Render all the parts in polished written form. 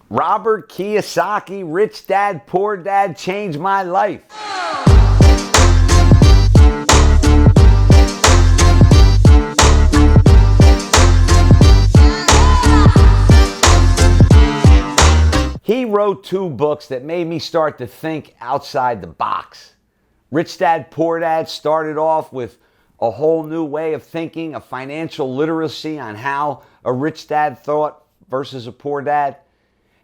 Robert Kiyosaki, Rich Dad, Poor Dad, changed my life. He wrote 2 books that made me start to think outside the box. Rich Dad, Poor Dad started off with a whole new way of thinking, a financial literacy on how a rich dad thought versus a poor dad.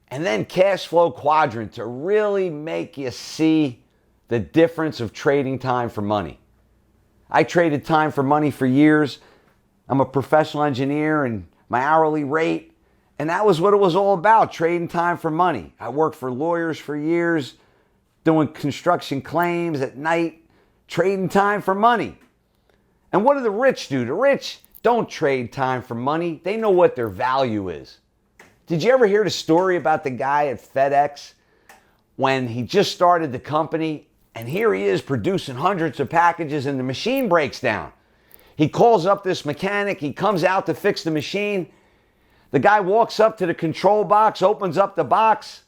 And then Cash Flow Quadrant to really make you see the difference of trading time for money. I traded time for money for years. I'm a professional engineer and my hourly rate, and that was what it was all about, trading time for money. I worked for lawyers for years, doing construction claims at night, trading time for money. And what do the rich do? The rich don't trade time for money. They know what their value is. Did you ever hear the story about the guy at FedEx when he just started the company, and here he is producing hundreds of packages and the machine breaks down? He calls up this mechanic. He comes out to fix the machine. The guy walks up to the control box, opens up the box,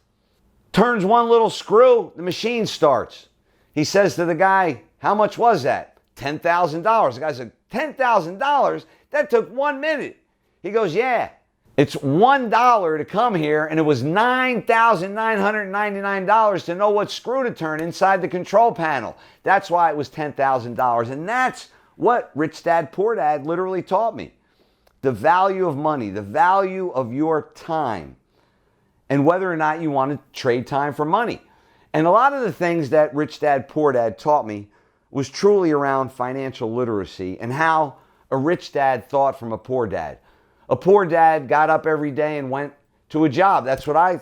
turns one little screw, the machine starts. He says to the guy, "How much was that?" $10,000. The guy said, $10,000? That took 1 minute. He goes, "Yeah, it's $1 to come here, and it was $9,999 to know what screw to turn inside the control panel. That's why it was $10,000. And that's what Rich Dad, Poor Dad literally taught me. The value of money, the value of your time, and whether or not you want to trade time for money. And a lot of the things that Rich Dad, Poor Dad taught me was truly around financial literacy and how a rich dad thought from a poor dad. A poor dad got up every day and went to a job. That's what I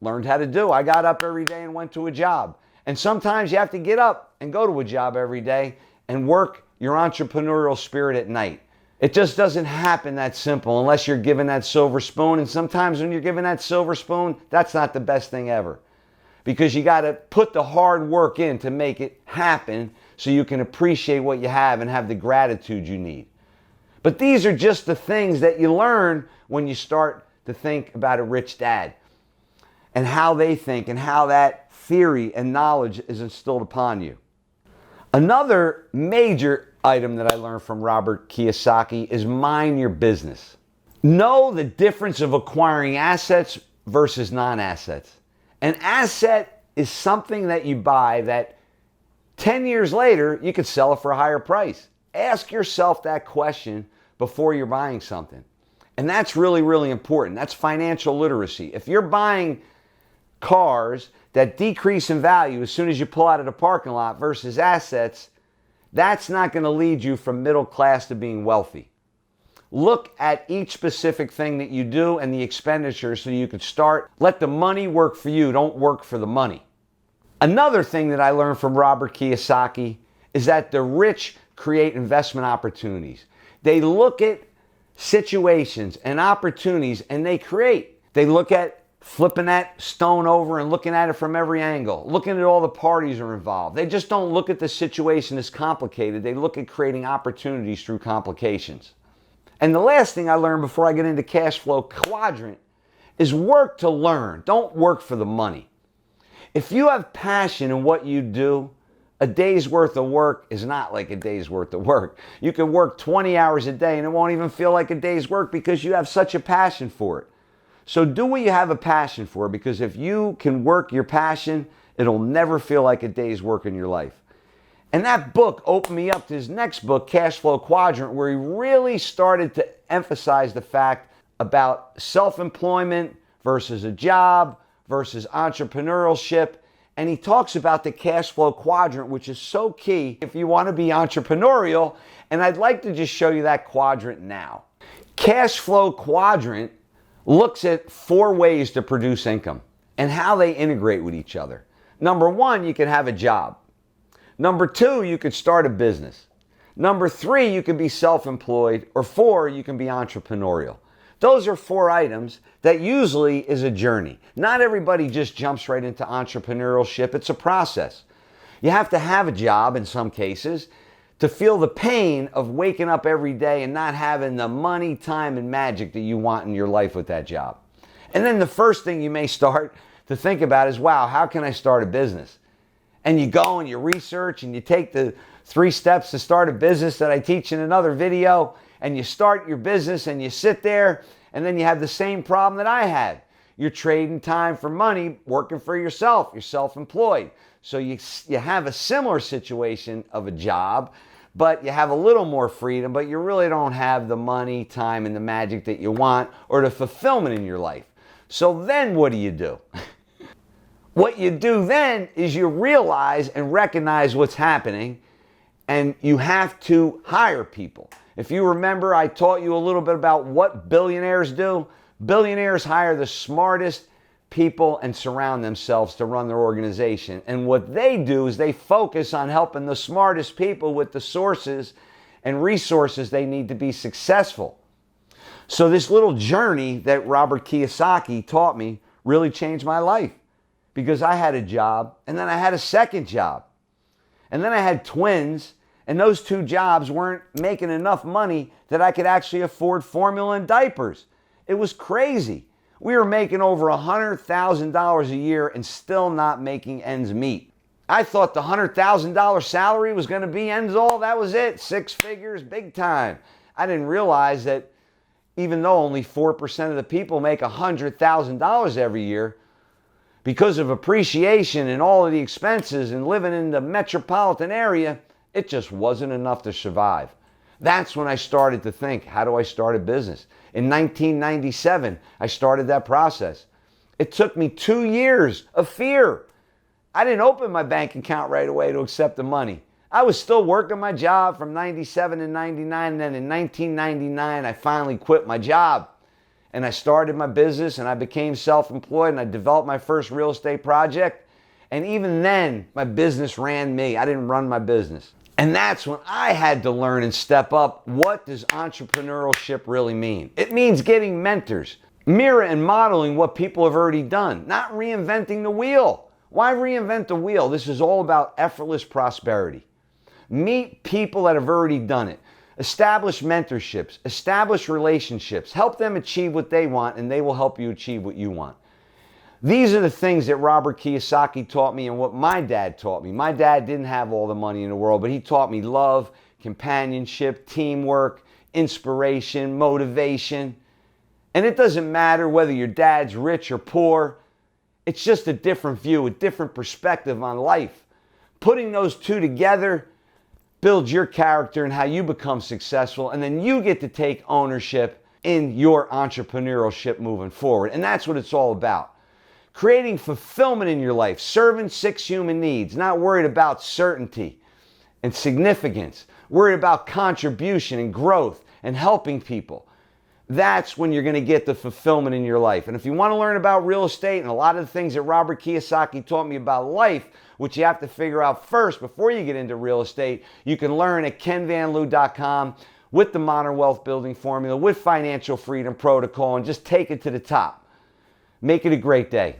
learned how to do. I got up every day and went to a job. And sometimes you have to get up and go to a job every day and work your entrepreneurial spirit at night. It just doesn't happen that simple unless you're given that silver spoon. And sometimes when you're given that silver spoon, that's not the best thing ever. Because you got to put the hard work in to make it happen so you can appreciate what you have and have the gratitude you need. But these are just the things that you learn when you start to think about a rich dad and how they think and how that theory and knowledge is instilled upon you. Another major item that I learned from Robert Kiyosaki is mind your business. Know the difference of acquiring assets versus non-assets. An asset is something that you buy that 10 years later, you could sell it for a higher price. Ask yourself that question before you're buying something. And that's really, really important. That's financial literacy. If you're buying cars that decrease in value as soon as you pull out of the parking lot versus assets, that's not going to lead you from middle class to being wealthy. Look at each specific thing that you do and the expenditures so you can start. Let the money work for you. Don't work for the money. Another thing that I learned from Robert Kiyosaki is that the rich create investment opportunities. They look at situations and opportunities and they create. They look at flipping that stone over and looking at it from every angle, looking at all the parties are involved. They just don't look at the situation as complicated. They look at creating opportunities through complications. And the last thing I learned before I get into Cash Flow Quadrant is work to learn. Don't work for the money. If you have passion in what you do, a day's worth of work is not like a day's worth of work. You can work 20 hours a day and it won't even feel like a day's work because you have such a passion for it. So do what you have a passion for, because if you can work your passion, it'll never feel like a day's work in your life. And that book opened me up to his next book, Cash Flow Quadrant, where he really started to emphasize the fact about self-employment versus a job versus entrepreneurship. And he talks about the cash flow quadrant, which is so key if you want to be entrepreneurial. And I'd like to just show you that quadrant now. Cash flow quadrant looks at 4 ways to produce income and how they integrate with each other. Number 1, you can have a job. Number 2, you could start a business. Number 3, you can be self-employed. Or 4, you can be entrepreneurial. Those are 4 items that usually is a journey. Not everybody just jumps right into entrepreneurship. It's a process. You have to have a job in some cases to feel the pain of waking up every day and not having the money, time, and magic that you want in your life with that job. And then the first thing you may start to think about is, wow, how can I start a business? And you go and you research and you take the 3 steps to start a business that I teach in another video, and you start your business and you sit there, and then you have the same problem that I had. You're trading time for money, working for yourself. You're self-employed. So you have a similar situation of a job, but you have a little more freedom, but you really don't have the money, time, and the magic that you want, or the fulfillment in your life. So then what do? What you do then is you realize and recognize what's happening, and you have to hire people. If you remember, I taught you a little bit about what billionaires do. Billionaires hire the smartest people and surround themselves to run their organization. And what they do is they focus on helping the smartest people with the sources and resources they need to be successful. So this little journey that Robert Kiyosaki taught me really changed my life, because I had a job, and then I had a second job, and then I had twins, and those 2 jobs weren't making enough money that I could actually afford formula and diapers. It was crazy. We were making over $100,000 a year and still not making ends meet. I thought the $100,000 salary was going to be ends all. That was it. 6 figures, big time. I didn't realize that even though only 4% of the people make $100,000 every year, because of appreciation and all of the expenses and living in the metropolitan area, it just wasn't enough to survive. That's when I started to think, how do I start a business? In 1997, I started that process. It took me 2 years of fear. I didn't open my bank account right away to accept the money. I was still working my job from 97 and 99, and then in 1999, I finally quit my job. And I started my business, and I became self-employed, and I developed my first real estate project. And even then, my business ran me. I didn't run my business. And that's when I had to learn and step up. What does entrepreneurship really mean? It means getting mentors, mirror and modeling what people have already done, not reinventing the wheel. Why reinvent the wheel? This is all about effortless prosperity. Meet people that have already done it. Establish mentorships, establish relationships, help them achieve what they want, and they will help you achieve what you want. These are the things that Robert Kiyosaki taught me and what my dad taught me. My dad didn't have all the money in the world, but he taught me love, companionship, teamwork, inspiration, motivation. And it doesn't matter whether your dad's rich or poor. It's just a different view, a different perspective on life. Putting those 2 together builds your character and how you become successful, and then you get to take ownership in your entrepreneurship moving forward. And that's what it's all about. Creating fulfillment in your life, serving 6 human needs, not worried about certainty and significance, worried about contribution and growth and helping people. That's when you're going to get the fulfillment in your life. And if you want to learn about real estate and a lot of the things that Robert Kiyosaki taught me about life, which you have to figure out first before you get into real estate, you can learn at kenvanliew.com with the Modern Wealth Building Formula, with Financial Freedom Protocol, and just take it to the top. Make it a great day.